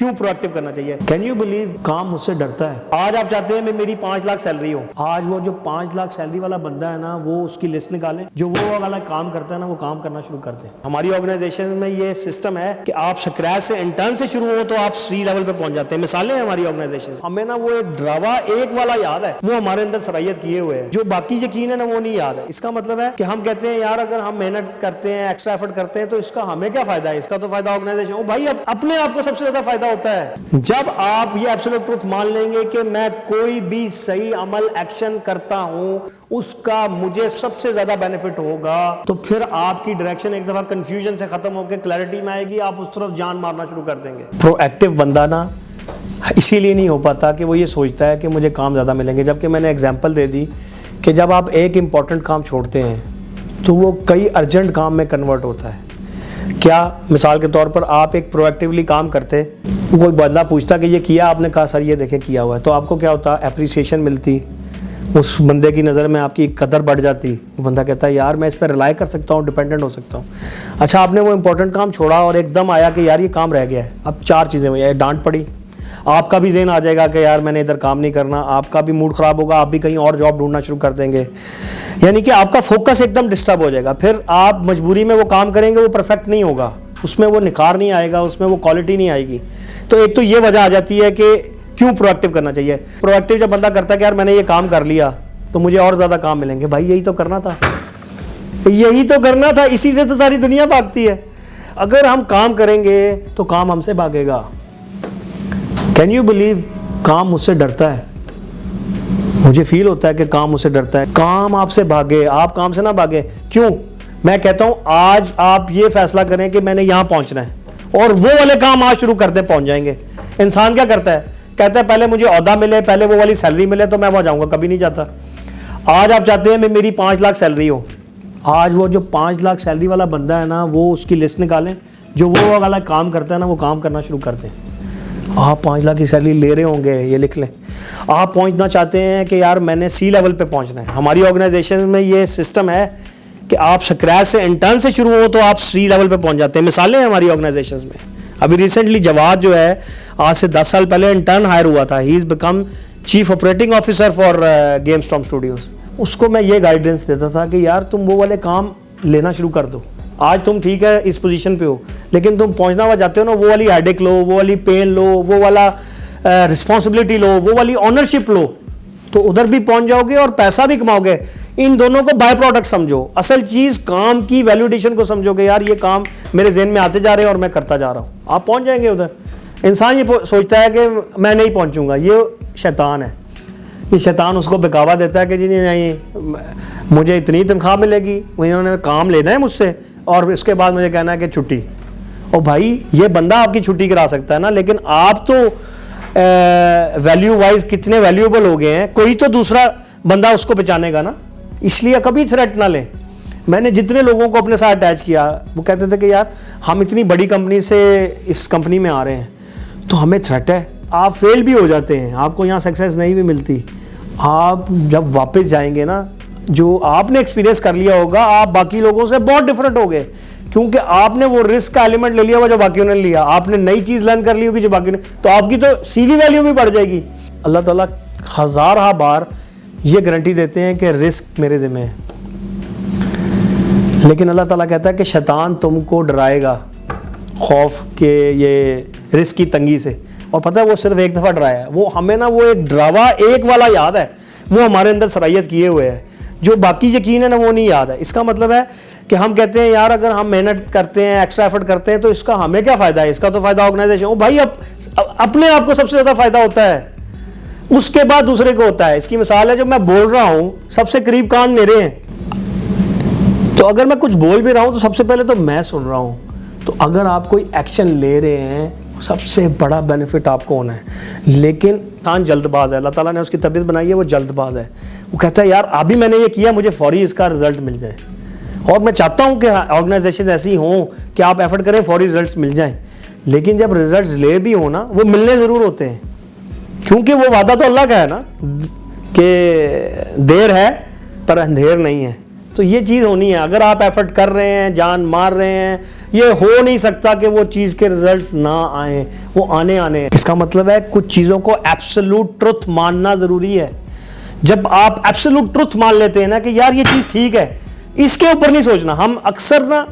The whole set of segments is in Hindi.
क्यों प्रोएक्टिव करना चाहिए? कैन यू बिलीव काम मुझसे डरता है। आज आप चाहते हैं मेरी 5 लाख सैलरी हो, आज वो जो 5 लाख सैलरी वाला बंदा है ना, वो उसकी लिस्ट निकालें, जो वो वाला काम करता है ना, वो काम करना शुरू कर दें। हमारी ऑर्गेनाइजेशन में ये सिस्टम है कि आप स्क्रैच से, इंटर्न से शुरू हो तो आप सी लेवल पे पहुंच जाते हैं। मिसालें हैं हमारी ऑर्गेनाइजेशन। हमें ना वो एक ड्रावा एक वाला याद है, वो हमारे अंदर सरायत किए हुए है, जो बाकी यकीन है ना वो नहीं याद है। इसका मतलब है कि हम कहते हैं यार अगर हम मेहनत करते हैं, एक्स्ट्रा एफर्ट करते हैं तो इसका हमें क्या फायदा है? इसका तो फायदा ऑर्गेनाइजेशन हो। भाई अपने आप को सबसे ज्यादा फायदा होता है जब आप ये एब्सोल्यूट ट्रुथ मान लेंगे कि मैं कोई भी सही अमल एक्शन करता हूं उसका मुझे सबसे ज्यादा बेनिफिट होगा, तो फिर आपकी डायरेक्शन एक दफा कंफ्यूजन से खत्म होकर क्लैरिटी में आएगी, आप उस तरफ जान मारना शुरू कर देंगे। प्रोएक्टिव बंदा ना इसीलिए नहीं हो पाता कि वो ये सोचता है कि मुझे काम ज्यादा मिलेंगे, जबकि मैंने एग्जांपल दे दी कि जब आप एक इंपॉर्टेंट काम छोड़ते हैं तो वो कई अर्जेंट काम में कन्वर्ट होता है। क्या मिसाल के तौर पर आप एक प्रोएक्टिवली काम करते, कोई बंदा पूछता कि ये किया, आपने कहा सर ये देखे किया हुआ है, तो आपको क्या होता? एप्रिसिएशन मिलती, उस बंदे की नज़र में आपकी कदर बढ़ जाती। वो बंदा कहता है यार मैं इस पर रिलाई कर सकता हूँ, डिपेंडेंट हो सकता हूँ। अच्छा, आपने वो इंपॉर्टेंट काम छोड़ा और एकदम आया कि यार ये काम रह गया है। अब 4 चीज़ें हुई, डांट पड़ी, आपका भी ज़हन आ जाएगा कि यार मैंने इधर काम नहीं करना, आपका भी मूड ख़राब होगा, आप भी कहीं और जॉब ढूंढना शुरू कर देंगे, यानी कि आपका फोकस एकदम डिस्टर्ब हो जाएगा। फिर आप मजबूरी में वो काम करेंगे, वो परफेक्ट नहीं होगा, उसमें वो निखार नहीं आएगा, उसमें वो क्वालिटी नहीं आएगी। तो एक तो ये वजह आ जाती है कि क्यों प्रोएक्टिव करना चाहिए। प्रोएक्टिव जब बंदा करता है कि यार मैंने ये काम कर लिया तो मुझे और ज़्यादा काम मिलेंगे, भाई यही तो करना था, यही तो करना था, इसी से तो सारी दुनिया भागती है। अगर हम काम करेंगे तो काम हमसे भागेगा। कैन यू बिलीव काम मुझसे डरता है? मुझे फील होता है कि काम मुझसे डरता है। काम आपसे भागे, आप काम से ना भागे। क्यों? मैं कहता हूं आज आप ये फैसला करें कि मैंने यहां पहुंचना है, और वो वाले काम आज शुरू करते पहुंच जाएंगे। इंसान क्या करता है? कहता है पहले मुझे ओहदा मिले, पहले वो वाली सैलरी मिले तो मैं वहां जाऊंगा, कभी नहीं जाता। आज आप चाहते हैं मेरी 5 लाख सैलरी हो, आज वो जो 5 लाख सैलरी वाला बंदा है ना, वो उसकी लिस्ट निकालें, जो वो वाला काम करता है ना, वो काम करना शुरू करते हैं। आप 5 लाख की सैलरी ले रहे होंगे, ये लिख लें। आप पहुंचना चाहते हैं कि यार मैंने सी लेवल पे पहुंचना है। हमारी ऑर्गेनाइजेशन में ये सिस्टम है कि आप स्क्रैच से, इंटर्न से शुरू हो तो आप सी लेवल पे पहुंच जाते हैं। मिसालें हैं हमारी ऑर्गेनाइजेशन में। अभी रिसेंटली जवाद जो है, आज से 10 साल पहले इंटर्न हायर हुआ था, he is become chief operating officer for Gamestorm Studios. उसको मैं ये गाइडेंस देता था कि यार तुम वो वाले काम लेना शुरू कर दो। आज तुम ठीक है इस पोजीशन पे हो, लेकिन तुम पहुंचना हुआ जाते हो ना, वो वाली हेडेक लो, वो वाली पेन लो, वो वाला रिस्पॉन्सिबिलिटी लो, वो वाली ऑनरशिप लो, तो उधर भी पहुंच जाओगे और पैसा भी कमाओगे। इन दोनों को बाय प्रोडक्ट समझो, असल चीज़ काम की वैल्यूडेशन को समझोगे। यार ये काम मेरे जहन में आते जा रहे हैं और मैं करता जा रहा हूँ, आप पहुंच जाएंगे उधर। इंसान ये सोचता है कि मैं नहीं पहुंचूंगा, ये शैतान है। ये शैतान उसको बहकावा देता है कि जी नहीं, मुझे इतनी तनख्वाह मिलेगी, इन्होंने काम लेना है मुझसे और इसके बाद मुझे कहना है कि छुट्टी। और भाई ये बंदा आपकी छुट्टी करा सकता है ना, लेकिन आप तो वैल्यू वाइज कितने वैल्यूएबल हो गए हैं, कोई तो दूसरा बंदा उसको पहचानेगा ना। इसलिए कभी थ्रेट ना लें। मैंने जितने लोगों को अपने साथ अटैच किया, वो कहते थे कि यार हम इतनी बड़ी कंपनी से इस कंपनी में आ रहे हैं तो हमें थ्रेट है। आप फेल भी हो जाते हैं, आपको यहाँ सक्सेस नहीं भी मिलती, आप जब वापस जाएंगे ना, जो आपने एक्सपीरियंस कर लिया होगा, आप बाकी लोगों से बहुत डिफरेंट हो गए, क्योंकि आपने वो रिस्क का एलिमेंट ले लिया हुआ जो बाकियों ने लिया। आपने नई चीज़ लर्न कर ली होगी जो बाकी ने, तो आपकी तो सीवी वैल्यू भी बढ़ जाएगी। अल्लाह ताला 1000 बार ये गारंटी देते हैं कि रिस्क मेरे ज़िम्मे है, लेकिन अल्लाह ताला कहता है कि शैतान तुमको डराएगा खौफ के ये रिस्क की तंगी से। और पता है वो सिर्फ एक दफ़ा डराया है, वो हमें ना वो एक ड्रावा एक वाला याद है, वो हमारे अंदर सरायत किए हुए है, जो बाकी यकीन है ना वो नहीं याद है। इसका मतलब है कि हम कहते हैं यार अगर हम मेहनत करते हैं, एक्स्ट्रा एफर्ट करते हैं तो इसका हमें क्या फ़ायदा है? इसका तो फ़ायदा ऑर्गेनाइजेशन हो। भाई अपने आप को सबसे ज़्यादा फ़ायदा होता है, उसके बाद दूसरे को होता है। इसकी मिसाल है, जब मैं बोल रहा हूँ सबसे करीब कान मेरे हैं, तो अगर मैं कुछ बोल भी रहा हूँ तो सबसे पहले तो मैं सुन रहा हूँ। तो अगर आप कोई एक्शन ले रहे हैं, सबसे बड़ा बेनिफिट आपको होना है। लेकिन इंसान जल्दबाज है, अल्लाह ताला ने उसकी तबीयत बनाई है, वो जल्दबाज है। वो कहता है यार अभी मैंने ये किया, मुझे फौरी इसका रिजल्ट मिल जाए। और मैं चाहता हूँ कि ऑर्गेनाइजेशन ऐसी हों कि आप एफर्ट करें, फौरी रिजल्ट्स मिल जाएं। लेकिन जब रिजल्ट्स ले भी हो ना, वो मिलने ज़रूर होते हैं, क्योंकि वो वादा तो अल्लाह का है ना कि देर है पर अंधेर नहीं है। तो ये चीज़ होनी है। अगर आप एफर्ट कर रहे हैं, जान मार रहे हैं, ये हो नहीं सकता कि वो चीज़ के रिजल्ट्स ना आए, वो आने हैं। इसका मतलब है कुछ चीज़ों को एब्सोल्यूट ट्रुथ मानना ज़रूरी है। जब आप एब्सोल्यूट ट्रुथ मान लेते हैं ना कि यार ये चीज़ ठीक है, इसके ऊपर नहीं सोचना। हम अक्सर ना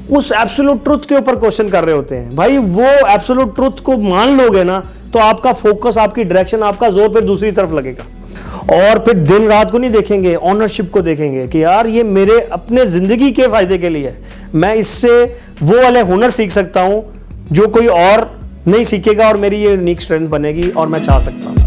उस एब्सोल्यूट ट्रुथ के ऊपर क्वेश्चन कर रहे होते हैं। भाई वो एब्सोल्यूट ट्रुथ को मान लोगे ना तो आपका फोकस, आपकी डायरेक्शन, आपका जोर फिर दूसरी तरफ लगेगा। और फिर दिन रात को नहीं देखेंगे, ऑनरशिप को देखेंगे कि यार ये मेरे अपने ज़िंदगी के फ़ायदे के लिए है। मैं इससे वो वाले हुनर सीख सकता हूँ जो कोई और नहीं सीखेगा और मेरी ये यूनिक स्ट्रेंथ बनेगी और मैं चाह सकता हूँ।